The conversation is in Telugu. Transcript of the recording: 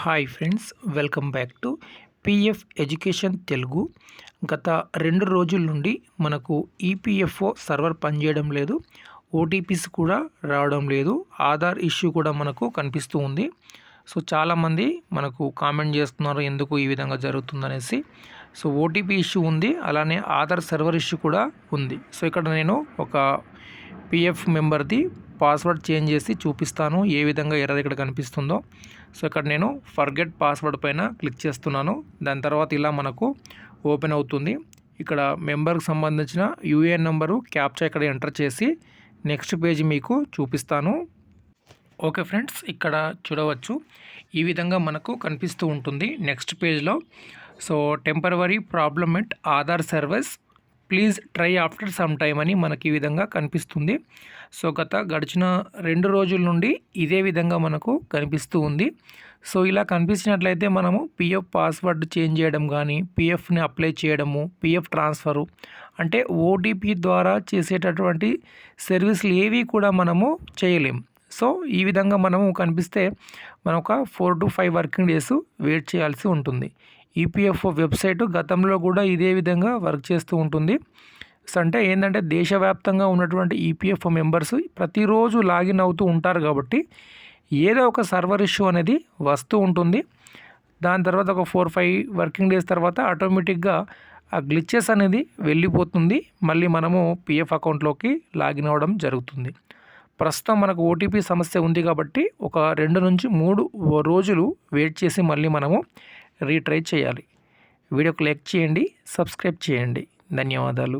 Hi friends, welcome back to PF education Telugu. గత 2 రోజుల నుండి మనకు ఈపీఎఫ్ఓ సర్వర్ పనిచేయడం లేదు, ఓటీపీస్ కూడా రావడం లేదు, ఆధార్ ఇష్యూ కూడా మనకు కనిపిస్తూ ఉంది. సో చాలామంది మనకు కామెంట్ చేస్తున్నారు ఎందుకు ఈ విధంగా జరుగుతుందనేసి. సో ఓటీపీ ఇష్యూ ఉంది, అలానే ఆధార్ సర్వర్ ఇష్యూ కూడా ఉంది. సో ఇక్కడ నేను ఒక పిఎఫ్ మెంబర్ది పాస్వర్డ్ చేంజ్ చేసి చూపిస్తాను ఏ విధంగా ఎర్రర్ ఇక్కడ కనిపిస్తుందో. సో ఇక్కడ నేను ఫర్గెట్ పాస్వర్డ్ పైన క్లిక్ చేస్తున్నాను. దాని తర్వాత ఇలా మనకు ఓపెన్ అవుతుంది. ఇక్కడ మెంబర్కి సంబంధించిన యూఏఎన్ నెంబరు క్యాప్చా ఇక్కడ ఎంటర్ చేసి నెక్స్ట్ పేజ్ మీకు చూపిస్తాను. ఓకే ఫ్రెండ్స్, ఇక్కడ చూడవచ్చు ఈ విధంగా మనకు కనిపిస్తూ ఉంటుంది నెక్స్ట్ పేజ్లో. So temporary problem at Aadhaar service, please try after some time అని మనకి ఈ విధంగా కనిపిస్తుంది. సో గడిచిన 2 రోజుల నుండి ఇదే విధంగా మనకు కనిపిస్తూ ఉంది. సో ఇలా కనిపించినట్లయితే మనము పిఎఫ్ పాస్వర్డ్ చేంజ్ చేయడం కానీ, పిఎఫ్ని అప్లై చేయడము, పిఎఫ్ ట్రాన్స్ఫరు అంటే ఓటీపీ ద్వారా చేసేటటువంటి సర్వీసులు ఏవి కూడా మనము చేయలేము. సో ఈ విధంగా మనము కనిపిస్తే మనం ఒక 4 to 5 వర్కింగ్ డేస్ వెయిట్ చేయాల్సి ఉంటుంది. ఈపీఎఫ్ఓ వెబ్సైటు గతంలో కూడా ఇదే విధంగా వర్క్ చేస్తూ ఉంటుంది. సో అంటే ఏంటంటే దేశవ్యాప్తంగా ఉన్నటువంటి ఈపీఎఫ్ఓ మెంబర్స్ ప్రతిరోజు లాగిన్ అవుతూ ఉంటారు కాబట్టి ఏదో ఒక సర్వర్ ఇష్యూ అనేది వస్తూ ఉంటుంది. దాని తర్వాత ఒక 4-5 వర్కింగ్ డేస్ తర్వాత ఆటోమేటిక్గా ఆ గ్లిచెస్ అనేది వెళ్ళిపోతుంది. మళ్ళీ మనము పిఎఫ్ అకౌంట్లోకి లాగిన్ అవ్వడం జరుగుతుంది. ప్రస్తుతం మనకు ఓటీపీ సమస్య ఉంది కాబట్టి ఒక 2 నుంచి 3 రోజులు వెయిట్ చేసి మళ్ళీ మనము రీట్రై చేయాలి. వీడియోకి లైక్ చేయండి, సబ్స్క్రైబ్ చేయండి. ధన్యవాదాలు.